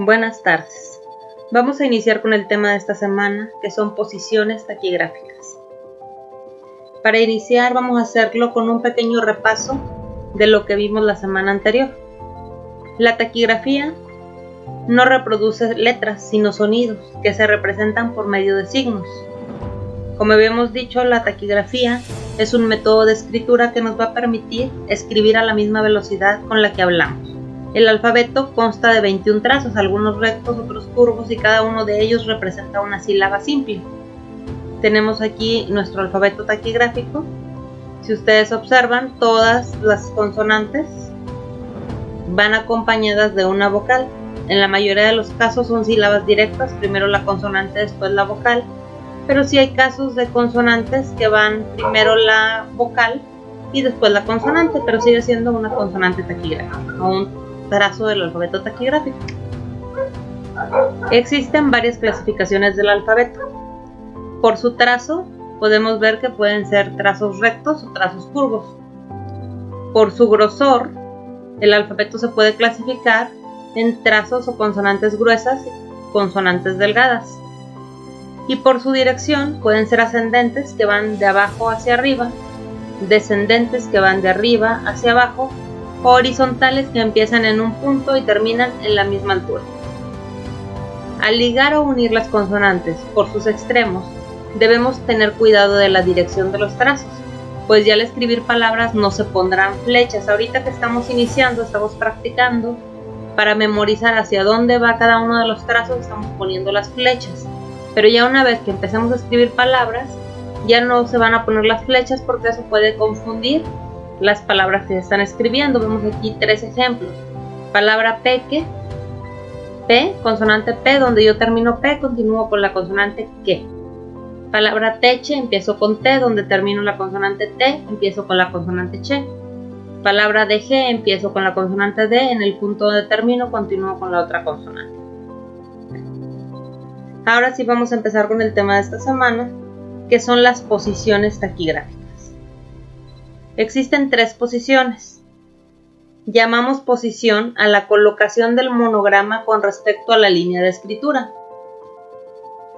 Buenas tardes. Vamos a iniciar con el tema de esta semana, que son posiciones taquigráficas. Para iniciar vamos a hacerlo con un pequeño repaso de lo que vimos la semana anterior. La taquigrafía no reproduce letras, sino sonidos, que se representan por medio de signos. Como habíamos dicho, la taquigrafía es un método de escritura que nos va a permitir escribir a la misma velocidad con la que hablamos. El alfabeto consta de 21 trazos, algunos rectos, otros curvos, y cada uno de ellos representa una sílaba simple. Tenemos aquí nuestro alfabeto taquigráfico. Si ustedes observan, todas las consonantes van acompañadas de una vocal. En la mayoría de los casos son sílabas directas, primero la consonante, después la vocal. Pero sí hay casos de consonantes que van primero la vocal y después la consonante, pero sigue siendo una consonante taquigráfica o un trazo del alfabeto taquigráfico. Existen varias clasificaciones del alfabeto. Por su trazo podemos ver que pueden ser trazos rectos o trazos curvos. Por su grosor, el alfabeto se puede clasificar en trazos o consonantes gruesas y consonantes delgadas. Y por su dirección pueden ser ascendentes, que van de abajo hacia arriba, descendentes, que van de arriba hacia abajo, o horizontales, que empiezan en un punto y terminan en la misma altura. Al ligar o unir las consonantes por sus extremos, debemos tener cuidado de la dirección de los trazos, pues ya al escribir palabras no se pondrán flechas. Ahorita que estamos iniciando, estamos practicando para memorizar hacia dónde va cada uno de los trazos, estamos poniendo las flechas. Pero ya una vez que empecemos a escribir palabras, ya no se van a poner las flechas, porque eso puede confundir las palabras que se están escribiendo. Vemos aquí 3 ejemplos. Palabra peque, P, consonante P, donde yo termino P, continúo con la consonante que. Palabra teche, empiezo con T, donde termino la consonante T, empiezo con la consonante che. Palabra deje, empiezo con la consonante D, en el punto donde termino, continúo con la otra consonante. Ahora sí vamos a empezar con el tema de esta semana, que son las posiciones taquigráficas. Existen 3 posiciones. Llamamos posición a la colocación del monograma con respecto a la línea de escritura.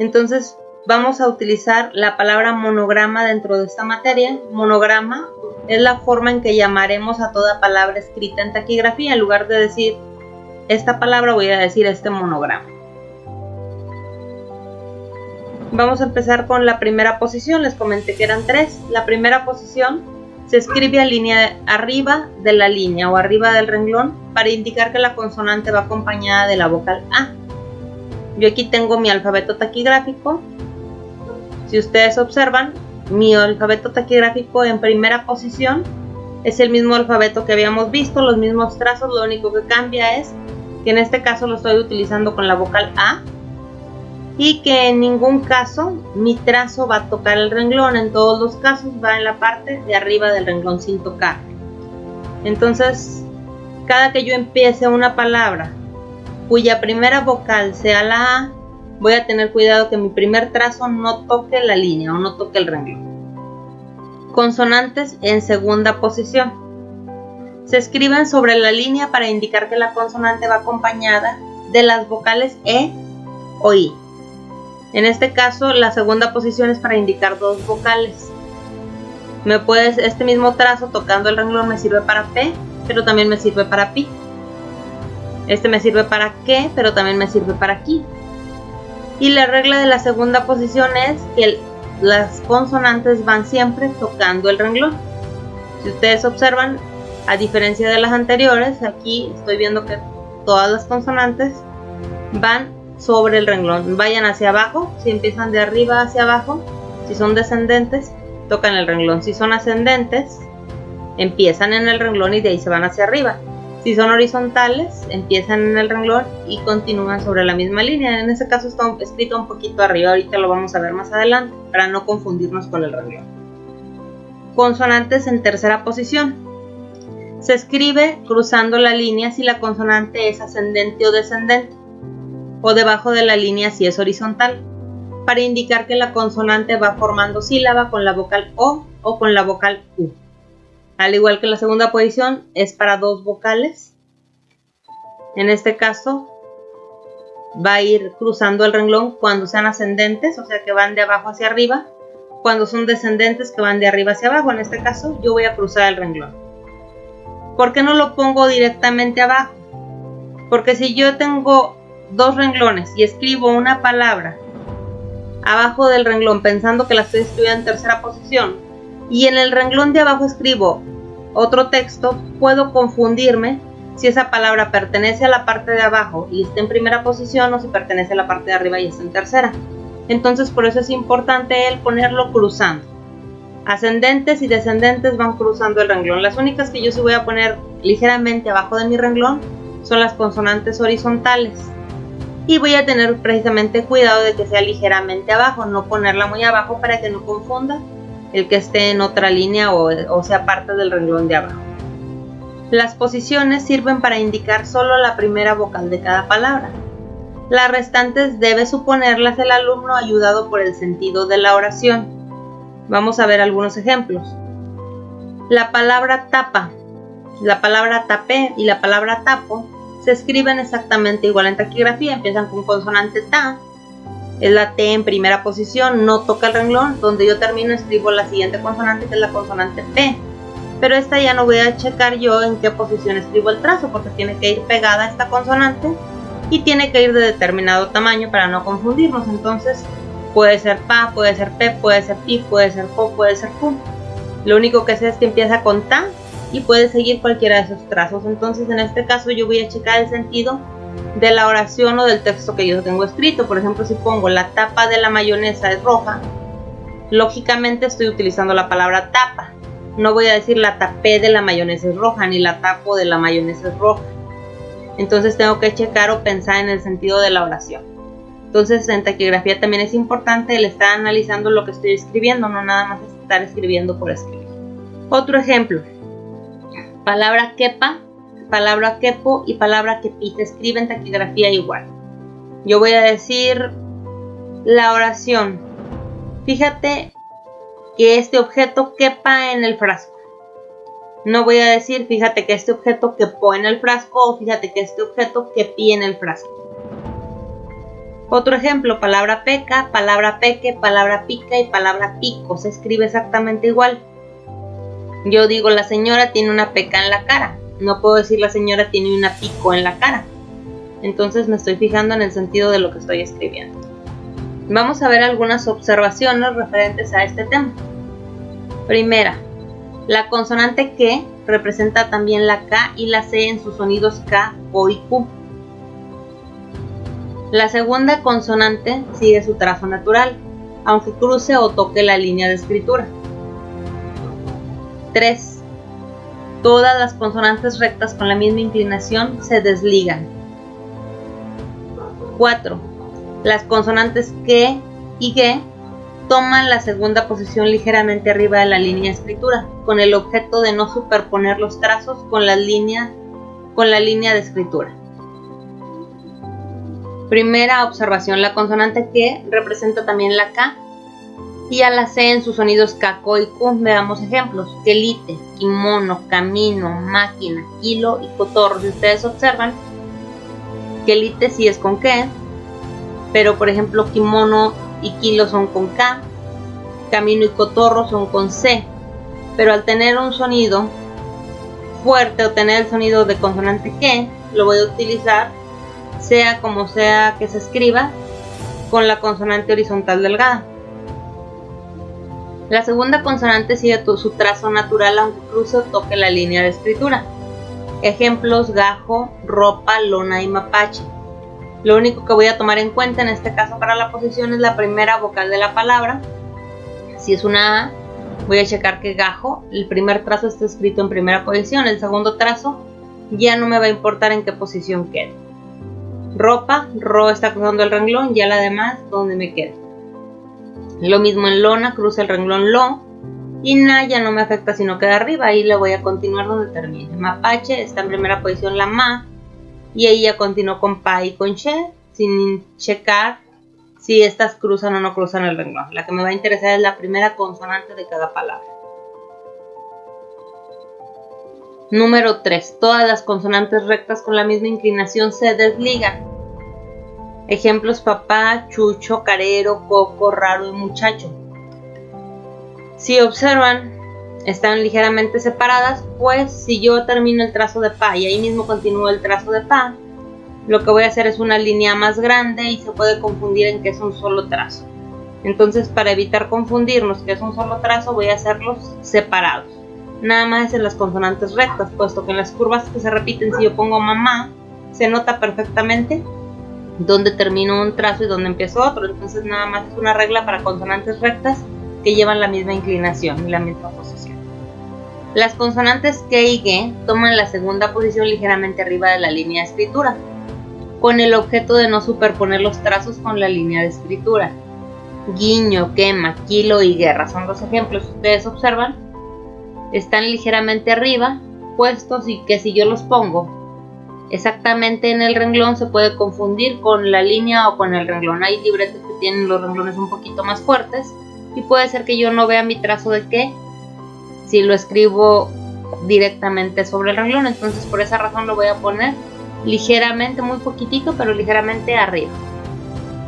Entonces vamos a utilizar la palabra monograma dentro de esta materia. Monograma es la forma en que llamaremos a toda palabra escrita en taquigrafía. En lugar de decir esta palabra, voy a decir este monograma. Vamos a empezar con la primera posición. Les comenté que eran 3. La primera posición se escribe arriba de la línea o arriba del renglón, para indicar que la consonante va acompañada de la vocal A. Yo aquí tengo mi alfabeto taquigráfico. Si ustedes observan, mi alfabeto taquigráfico en primera posición es el mismo alfabeto que habíamos visto, los mismos trazos. Lo único que cambia es que en este caso lo estoy utilizando con la vocal A, y que en ningún caso mi trazo va a tocar el renglón. En todos los casos va en la parte de arriba del renglón sin tocar. Entonces, cada que yo empiece una palabra cuya primera vocal sea la A, voy a tener cuidado que mi primer trazo no toque la línea o no toque el renglón. Consonantes en segunda posición. Se escriben sobre la línea para indicar que la consonante va acompañada de las vocales E o I. En este caso, la segunda posición es para indicar 2 vocales. Este mismo trazo tocando el renglón me sirve para P, pero también me sirve para Pi. Este me sirve para que, pero también me sirve para ki. Y la regla de la segunda posición es que las consonantes van siempre tocando el renglón. Si ustedes observan, a diferencia de las anteriores, aquí estoy viendo que todas las consonantes van sobre el renglón. Vayan hacia abajo, si empiezan de arriba hacia abajo. Si son descendentes, tocan el renglón. Si son ascendentes, empiezan en el renglón y de ahí se van hacia arriba. Si son horizontales, empiezan en el renglón y continúan sobre la misma línea. En este caso está escrito un poquito arriba, ahorita lo vamos a ver más adelante, para no confundirnos con el renglón. Consonantes en tercera posición. Se escribe cruzando la línea si la consonante es ascendente o descendente, o debajo de la línea si es horizontal, para indicar que la consonante va formando sílaba con la vocal O o con la vocal U. Al igual que la segunda posición, es para 2 vocales. En este caso, va a ir cruzando el renglón cuando sean ascendentes, o sea que van de abajo hacia arriba, cuando son descendentes que van de arriba hacia abajo. En este caso yo voy a cruzar el renglón. ¿Por qué no lo pongo directamente abajo? Porque si yo tengo dos renglones y escribo una palabra abajo del renglón pensando que la estoy escribiendo en tercera posición y en el renglón de abajo escribo otro texto, puedo confundirme si esa palabra pertenece a la parte de abajo y está en primera posición o si pertenece a la parte de arriba y está en tercera. Entonces por eso es importante el ponerlo cruzando. Ascendentes y descendentes van cruzando el renglón. Las únicas que yo sí voy a poner ligeramente abajo de mi renglón son las consonantes horizontales. Y voy a tener precisamente cuidado de que sea ligeramente abajo, no ponerla muy abajo para que no confunda el que esté en otra línea o sea parte del renglón de abajo. Las posiciones sirven para indicar solo la primera vocal de cada palabra. Las restantes debe suponerlas el alumno ayudado por el sentido de la oración. Vamos a ver algunos ejemplos. La palabra tapa, la palabra tapé y la palabra tapo se escriben exactamente igual en taquigrafía. Empiezan con consonante ta, es la T en primera posición, no toca el renglón. Donde yo termino escribo la siguiente consonante, que es la consonante P. Pero esta ya no voy a checar yo en qué posición escribo el trazo, porque tiene que ir pegada a esta consonante y tiene que ir de determinado tamaño para no confundirnos. Entonces puede ser pa, puede ser pe, puede ser pi, puede ser po, puede ser pu. Lo único que sé es que empieza con ta y puede seguir cualquiera de esos trazos. Entonces en este caso yo voy a checar el sentido de la oración o del texto que yo tengo escrito. Por ejemplo, si pongo la tapa de la mayonesa es roja, lógicamente estoy utilizando la palabra tapa. No voy a decir la tapé de la mayonesa es roja, ni la tapo de la mayonesa es roja. Entonces tengo que checar o pensar en el sentido de la oración. Entonces en taquigrafía también es importante el estar analizando lo que estoy escribiendo, no nada más estar escribiendo por escribir. Otro ejemplo. Palabra quepa, palabra quepo y palabra quepi se escriben en taquigrafía igual. Yo voy a decir la oración. Fíjate que este objeto quepa en el frasco. No voy a decir fíjate que este objeto quepó en el frasco o fíjate que este objeto quepí en el frasco. Otro ejemplo, palabra peca, palabra peque, palabra pica y palabra pico. Se escribe exactamente igual. Yo digo la señora tiene una peca en la cara. No puedo decir la señora tiene una pico en la cara. Entonces me estoy fijando en el sentido de lo que estoy escribiendo. Vamos a ver algunas observaciones referentes a este tema. Primera, la consonante que representa también la K y la C en sus sonidos K, O y Q. La segunda consonante sigue su trazo natural, aunque cruce o toque la línea de escritura. 3. Todas las consonantes rectas con la misma inclinación se desligan. 4. Las consonantes que y ge toman la segunda posición ligeramente arriba de la línea de escritura, con el objeto de no superponer los trazos con la línea de escritura. Primera observación, la consonante que representa también la K y a la C en sus sonidos K, Ko y Q. Veamos ejemplos. Quelite, kimono, camino, máquina, kilo y cotorro. Si ustedes observan, quelite sí es con K, pero por ejemplo kimono y kilo son con K, camino y cotorro son con C. Pero al tener un sonido fuerte o tener el sonido de consonante que, lo voy a utilizar sea como sea que se escriba con la consonante horizontal delgada. La segunda consonante sigue su trazo natural aunque cruce o toque la línea de escritura. Ejemplos: gajo, ropa, lona y mapache. Lo único que voy a tomar en cuenta en este caso para la posición es la primera vocal de la palabra. Si es una A, voy a checar que gajo, el primer trazo está escrito en primera posición, el segundo trazo ya no me va a importar en qué posición quede. Ropa, ro está cruzando el renglón, ya la demás donde me quede. Lo mismo en lona, cruza el renglón lo, y na ya no me afecta si no queda arriba, ahí le voy a continuar donde termine. Mapache está en primera posición la ma, y ahí ya continúo con pa y con che, sin checar si estas cruzan o no cruzan el renglón. La que me va a interesar es la primera consonante de cada palabra. Número 3. Todas las consonantes rectas con la misma inclinación se desligan. Ejemplos: papá, chucho, carero, coco, raro y muchacho. Si observan, están ligeramente separadas, pues si yo termino el trazo de pa y ahí mismo continúo el trazo de pa, lo que voy a hacer es una línea más grande y se puede confundir en que es un solo trazo. Entonces, para evitar confundirnos que es un solo trazo, voy a hacerlos separados. Nada más en las consonantes rectas, puesto que en las curvas que se repiten, si yo pongo mamá, se nota perfectamente dónde termino un trazo y dónde empiezo otro. Entonces, nada más es una regla para consonantes rectas que llevan la misma inclinación y la misma posición. Las consonantes K y G toman la segunda posición ligeramente arriba de la línea de escritura, con el objeto de no superponer los trazos con la línea de escritura. Guiño, quema, kilo y guerra son los ejemplos. Ustedes observan, están ligeramente arriba, puestos, y que si yo los pongo exactamente en el renglón se puede confundir con la línea o con el renglón. Hay libretos que tienen los renglones un poquito más fuertes y puede ser que yo no vea mi trazo de qué si lo escribo directamente sobre el renglón. Entonces, por esa razón lo voy a poner ligeramente, muy poquitito, pero ligeramente arriba.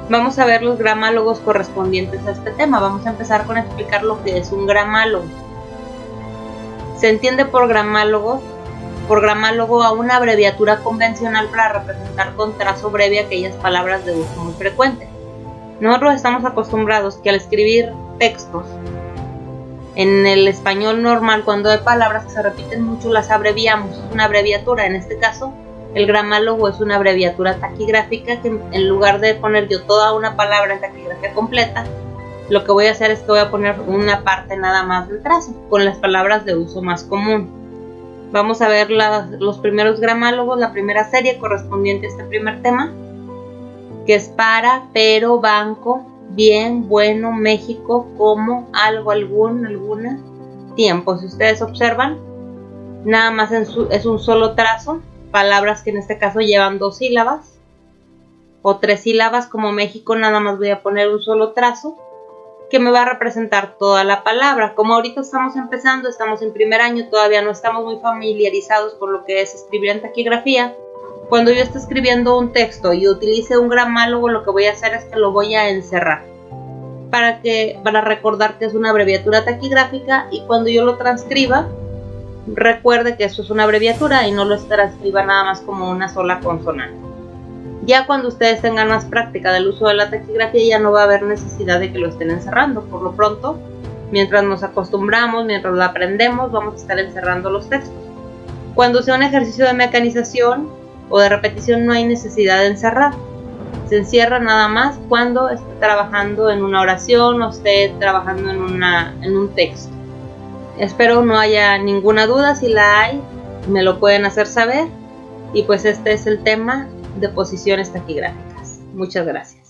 Vamos a ver los gramálogos correspondientes a este tema. Vamos a empezar con explicar lo que es un gramálogo. Se entiende por gramálogo a una abreviatura convencional para representar con trazo breve aquellas palabras de uso muy frecuente. Nosotros estamos acostumbrados que al escribir textos en el español normal, cuando hay palabras que se repiten mucho, las abreviamos. Es una abreviatura. En este caso, el gramálogo es una abreviatura taquigráfica que en lugar de poner yo toda una palabra en taquigrafía completa, lo que voy a hacer es que voy a poner una parte nada más del trazo con las palabras de uso más común. Vamos a ver los primeros gramálogos, la primera serie correspondiente a este primer tema, que es para, pero, banco, bien, bueno, México, como, algo, algún, alguna, tiempo. Si ustedes observan, nada más es un solo trazo. Palabras que en este caso llevan 2 sílabas o 3 sílabas, como México, nada más voy a poner un solo trazo que me va a representar toda la palabra. Como ahorita estamos empezando, estamos en primer año, todavía no estamos muy familiarizados con lo que es escribir en taquigrafía. Cuando yo esté escribiendo un texto y utilice un gramálogo, lo que voy a hacer es que lo voy a encerrar para recordar que es una abreviatura taquigráfica, y cuando yo lo transcriba, recuerde que esto es una abreviatura y no lo transcriba nada más como una sola consonante. Ya cuando ustedes tengan más práctica del uso de la taquigrafía, ya no va a haber necesidad de que lo estén encerrando. Por lo pronto, mientras nos acostumbramos, mientras lo aprendemos, vamos a estar encerrando los textos. Cuando sea un ejercicio de mecanización o de repetición, no hay necesidad de encerrar. Se encierra nada más cuando esté trabajando en una oración o esté trabajando en un texto. Espero no haya ninguna duda. Si la hay, me lo pueden hacer saber. Y pues este es el tema de posiciones taquigráficas. Muchas gracias.